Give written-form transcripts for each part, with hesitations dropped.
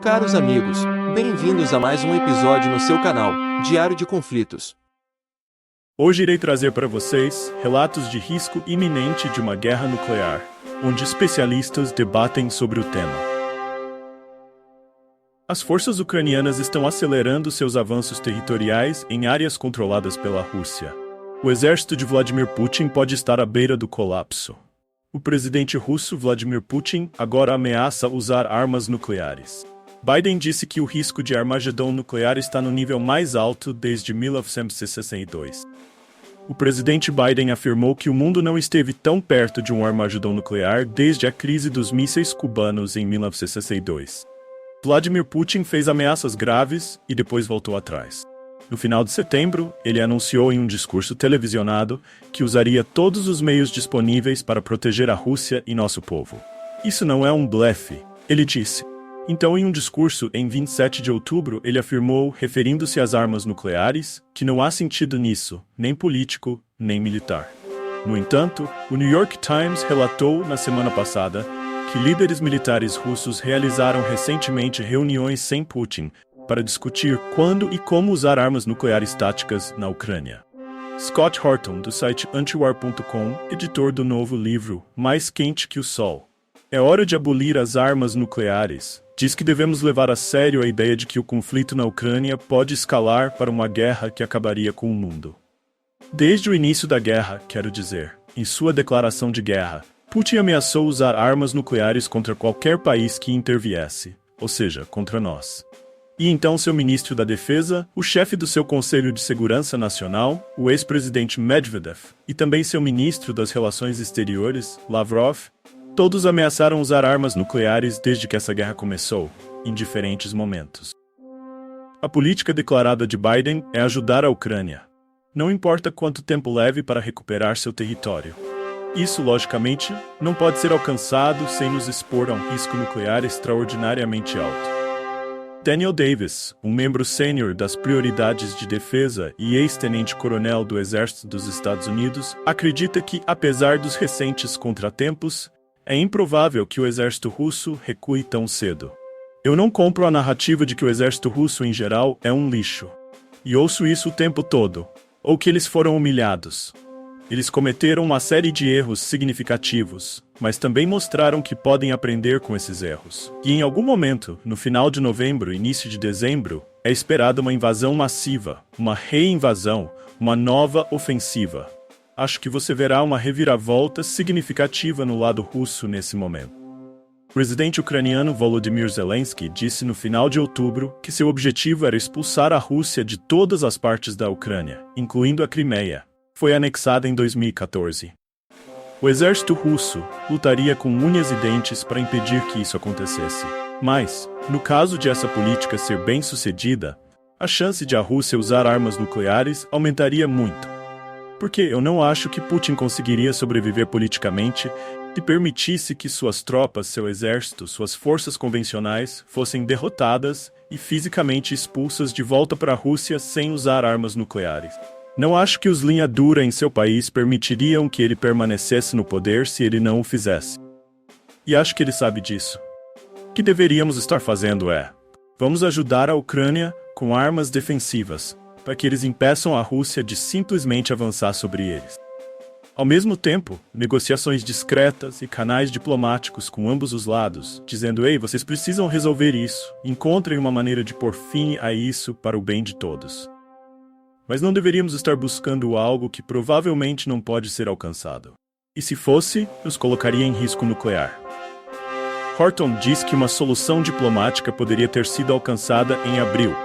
Caros amigos, bem-vindos a mais um episódio no seu canal, Diário de Conflitos. Hoje irei trazer para vocês relatos de risco iminente de uma guerra nuclear, onde especialistas debatem sobre o tema. As forças ucranianas estão acelerando seus avanços territoriais em áreas controladas pela Rússia. O exército de Vladimir Putin pode estar à beira do colapso. O presidente russo Vladimir Putin agora ameaça usar armas nucleares. Biden disse que o risco de Armagedon nuclear está no nível mais alto desde 1962. O presidente Biden afirmou que o mundo não esteve tão perto de um Armagedon nuclear desde a crise dos mísseis cubanos em 1962. Vladimir Putin fez ameaças graves e depois voltou atrás. No final de setembro, ele anunciou em um discurso televisionado que usaria todos os meios disponíveis para proteger a Rússia e nosso povo. Isso não é um blefe, ele disse. Então, em um discurso em 27 de outubro, ele afirmou, referindo-se às armas nucleares, que não há sentido nisso, nem político, nem militar. No entanto, o New York Times relatou na semana passada que líderes militares russos realizaram recentemente reuniões sem Putin para discutir quando e como usar armas nucleares táticas na Ucrânia. Scott Horton, do site antiwar.com, editor do novo livro Mais Quente que o Sol. É hora de abolir as armas nucleares. Diz que devemos levar a sério a ideia de que o conflito na Ucrânia pode escalar para uma guerra que acabaria com o mundo. Desde o início da guerra, quero dizer, em sua declaração de guerra, Putin ameaçou usar armas nucleares contra qualquer país que interviesse, ou seja, contra nós. E então seu ministro da Defesa, o chefe do seu Conselho de Segurança Nacional, o ex-presidente Medvedev, e também seu ministro das Relações Exteriores, Lavrov, todos ameaçaram usar armas nucleares desde que essa guerra começou, em diferentes momentos. A política declarada de Biden é ajudar a Ucrânia. Não importa quanto tempo leve para recuperar seu território. Isso, logicamente, não pode ser alcançado sem nos expor a um risco nuclear extraordinariamente alto. Daniel Davis, um membro sênior das Prioridades de Defesa e ex-tenente-coronel do Exército dos Estados Unidos, acredita que, apesar dos recentes contratempos, é improvável que o exército russo recue tão cedo. Eu não compro a narrativa de que o exército russo, em geral, é um lixo. E ouço isso o tempo todo. Ou que eles foram humilhados. Eles cometeram uma série de erros significativos, mas também mostraram que podem aprender com esses erros. E em algum momento, no final de novembro e início de dezembro, é esperada uma invasão massiva, uma reinvasão, uma nova ofensiva. Acho que você verá uma reviravolta significativa no lado russo nesse momento. O presidente ucraniano Volodymyr Zelensky disse no final de outubro que seu objetivo era expulsar a Rússia de todas as partes da Ucrânia, incluindo a Crimeia. Foi anexada em 2014. O exército russo lutaria com unhas e dentes para impedir que isso acontecesse. Mas, no caso de essa política ser bem-sucedida, a chance de a Rússia usar armas nucleares aumentaria muito. Porque eu não acho que Putin conseguiria sobreviver politicamente se permitisse que suas tropas, seu exército, suas forças convencionais fossem derrotadas e fisicamente expulsas de volta para a Rússia sem usar armas nucleares. Não acho que os linha dura em seu país permitiriam que ele permanecesse no poder se ele não o fizesse. E acho que ele sabe disso. O que deveríamos estar fazendo é: vamos ajudar a Ucrânia com armas defensivas, para que eles impeçam a Rússia de simplesmente avançar sobre eles. Ao mesmo tempo, negociações discretas e canais diplomáticos com ambos os lados, dizendo: ei, vocês precisam resolver isso, encontrem uma maneira de pôr fim a isso para o bem de todos. Mas não deveríamos estar buscando algo que provavelmente não pode ser alcançado. E se fosse, nos colocaria em risco nuclear. Horton diz que uma solução diplomática poderia ter sido alcançada em abril,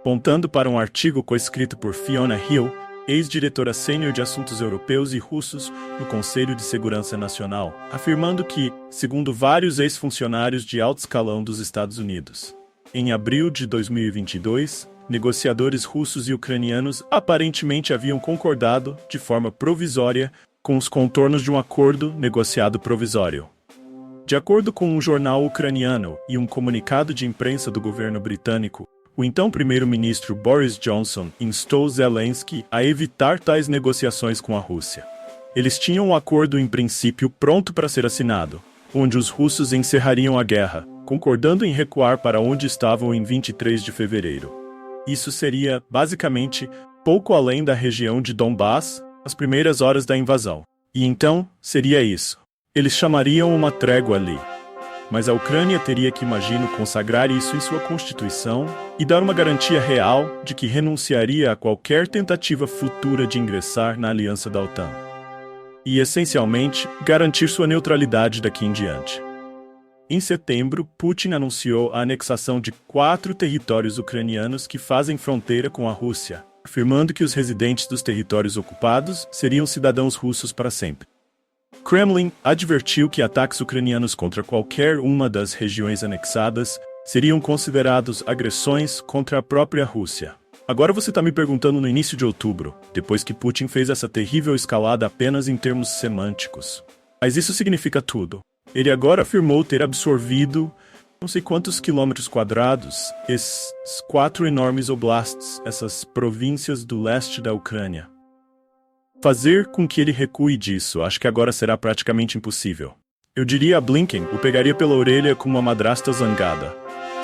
apontando para um artigo coescrito por Fiona Hill, ex-diretora sênior de assuntos europeus e russos no Conselho de Segurança Nacional, afirmando que, segundo vários ex-funcionários de alto escalão dos Estados Unidos, em abril de 2022, negociadores russos e ucranianos aparentemente haviam concordado, de forma provisória, com os contornos de um acordo negociado provisório. De acordo com um jornal ucraniano e um comunicado de imprensa do governo britânico, o então primeiro-ministro Boris Johnson instou Zelensky a evitar tais negociações com a Rússia. Eles tinham um acordo em princípio pronto para ser assinado, onde os russos encerrariam a guerra, concordando em recuar para onde estavam em 23 de fevereiro. Isso seria, basicamente, pouco além da região de Donbass, as primeiras horas da invasão. E então, seria isso. Eles chamariam uma trégua ali. Mas a Ucrânia teria que, imagino, consagrar isso em sua Constituição e dar uma garantia real de que renunciaria a qualquer tentativa futura de ingressar na aliança da OTAN. E, essencialmente, garantir sua neutralidade daqui em diante. Em setembro, Putin anunciou a anexação de 4 territórios ucranianos que fazem fronteira com a Rússia, afirmando que os residentes dos territórios ocupados seriam cidadãos russos para sempre. Kremlin advertiu que ataques ucranianos contra qualquer uma das regiões anexadas seriam considerados agressões contra a própria Rússia. Agora você está me perguntando no início de outubro, depois que Putin fez essa terrível escalada apenas em termos semânticos. Mas isso significa tudo. Ele agora afirmou ter absorvido não sei quantos quilômetros quadrados, esses 4 enormes oblasts, essas províncias do leste da Ucrânia. Fazer com que ele recue disso, acho que agora será praticamente impossível. Eu diria a Blinken, o pegaria pela orelha como uma madrasta zangada,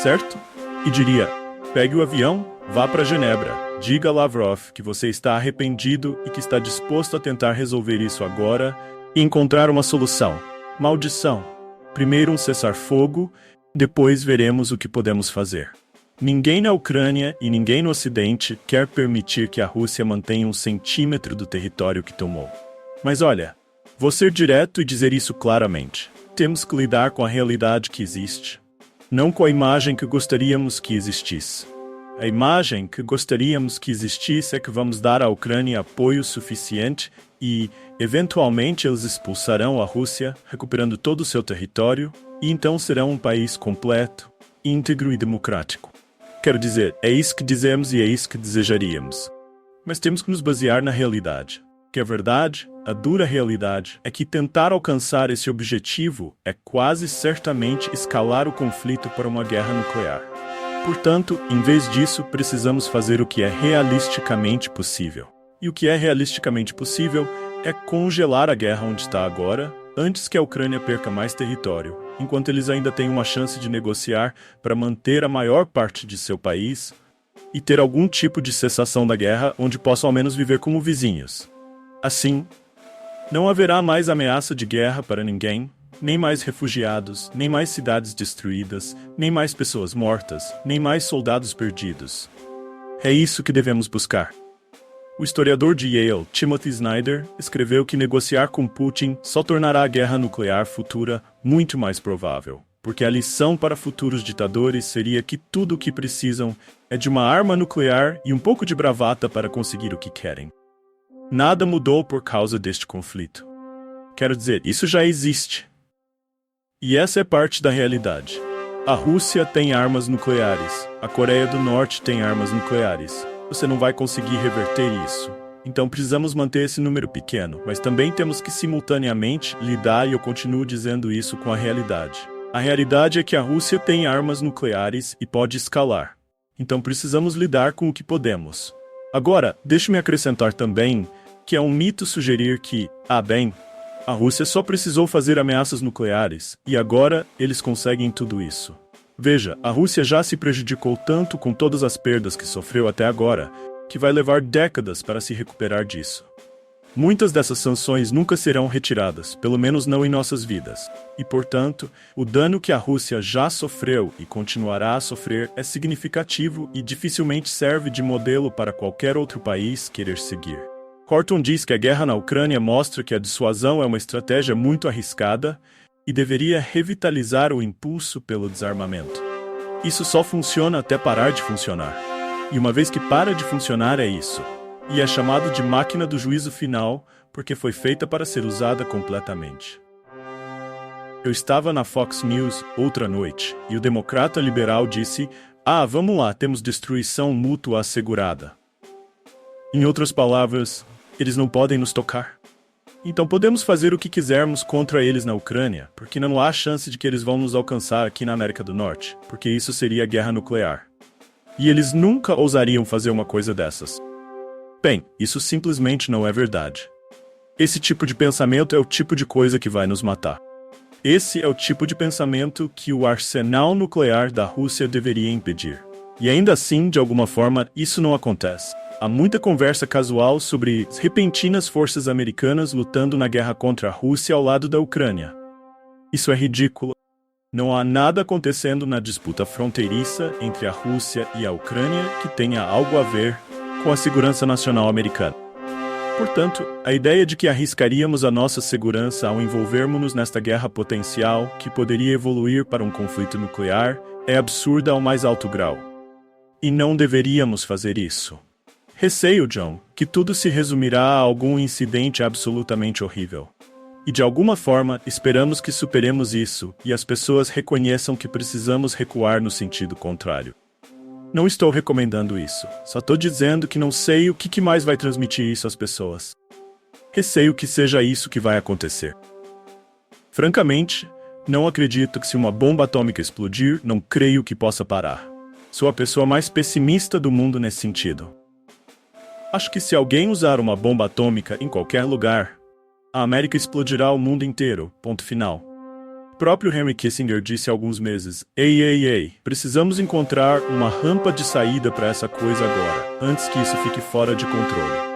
certo? E diria, pegue o avião, vá para Genebra, diga a Lavrov que você está arrependido e que está disposto a tentar resolver isso agora e encontrar uma solução. Maldição. Primeiro um cessar-fogo, depois veremos o que podemos fazer. Ninguém na Ucrânia e ninguém no Ocidente quer permitir que a Rússia mantenha 1 centímetro do território que tomou. Mas olha, vou ser direto e dizer isso claramente. Temos que lidar com a realidade que existe, não com a imagem que gostaríamos que existisse. A imagem que gostaríamos que existisse é que vamos dar à Ucrânia apoio suficiente e, eventualmente, eles expulsarão a Rússia, recuperando todo o seu território, e então serão um país completo, íntegro e democrático. Quero dizer, é isso que dizemos e é isso que desejaríamos. Mas temos que nos basear na realidade. Que a verdade, a dura realidade, é que tentar alcançar esse objetivo é quase certamente escalar o conflito para uma guerra nuclear. Portanto, em vez disso, precisamos fazer o que é realisticamente possível. E o que é realisticamente possível é congelar a guerra onde está agora, antes que a Ucrânia perca mais território, enquanto eles ainda têm uma chance de negociar para manter a maior parte de seu país e ter algum tipo de cessação da guerra onde possam ao menos viver como vizinhos. Assim, não haverá mais ameaça de guerra para ninguém, nem mais refugiados, nem mais cidades destruídas, nem mais pessoas mortas, nem mais soldados perdidos. É isso que devemos buscar. O historiador de Yale, Timothy Snyder, escreveu que negociar com Putin só tornará a guerra nuclear futura muito mais provável, porque a lição para futuros ditadores seria que tudo o que precisam é de uma arma nuclear e um pouco de bravata para conseguir o que querem. Nada mudou por causa deste conflito. Quero dizer, isso já existe. E essa é parte da realidade. A Rússia tem armas nucleares, a Coreia do Norte tem armas nucleares. Você não vai conseguir reverter isso. Então precisamos manter esse número pequeno, mas também temos que simultaneamente lidar, e eu continuo dizendo isso, com a realidade. A realidade é que a Rússia tem armas nucleares e pode escalar. Então precisamos lidar com o que podemos. Agora, deixe-me acrescentar também que é um mito sugerir que, a Rússia só precisou fazer ameaças nucleares, e agora eles conseguem tudo isso. Veja, a Rússia já se prejudicou tanto com todas as perdas que sofreu até agora, que vai levar décadas para se recuperar disso. Muitas dessas sanções nunca serão retiradas, pelo menos não em nossas vidas. E, portanto, o dano que a Rússia já sofreu e continuará a sofrer é significativo e dificilmente serve de modelo para qualquer outro país querer seguir. Horton diz que a guerra na Ucrânia mostra que a dissuasão é uma estratégia muito arriscada e deveria revitalizar o impulso pelo desarmamento. Isso só funciona até parar de funcionar. E uma vez que para de funcionar é isso. E é chamado de máquina do juízo final porque foi feita para ser usada completamente. Eu estava na Fox News outra noite e o democrata liberal disse: vamos lá, temos destruição mútua assegurada. Em outras palavras, eles não podem nos tocar. Então podemos fazer o que quisermos contra eles na Ucrânia, porque não há chance de que eles vão nos alcançar aqui na América do Norte, porque isso seria guerra nuclear. E eles nunca ousariam fazer uma coisa dessas. Bem, isso simplesmente não é verdade. Esse tipo de pensamento é o tipo de coisa que vai nos matar. Esse é o tipo de pensamento que o arsenal nuclear da Rússia deveria impedir. E ainda assim, de alguma forma, isso não acontece. Há muita conversa casual sobre as repentinas forças americanas lutando na guerra contra a Rússia ao lado da Ucrânia. Isso é ridículo. Não há nada acontecendo na disputa fronteiriça entre a Rússia e a Ucrânia que tenha algo a ver com a segurança nacional americana. Portanto, a ideia de que arriscaríamos a nossa segurança ao envolvermos-nos nesta guerra potencial que poderia evoluir para um conflito nuclear é absurda ao mais alto grau. E não deveríamos fazer isso. Receio, John, que tudo se resumirá a algum incidente absolutamente horrível. E de alguma forma, esperamos que superemos isso e as pessoas reconheçam que precisamos recuar no sentido contrário. Não estou recomendando isso, só estou dizendo que não sei o que mais vai transmitir isso às pessoas. Receio que seja isso que vai acontecer. Francamente, não acredito que se uma bomba atômica explodir, não creio que possa parar. Sou a pessoa mais pessimista do mundo nesse sentido. Acho que se alguém usar uma bomba atômica em qualquer lugar, a América explodirá o mundo inteiro, ponto final. O próprio Henry Kissinger disse há alguns meses, ei, precisamos encontrar uma rampa de saída para essa coisa agora, antes que isso fique fora de controle.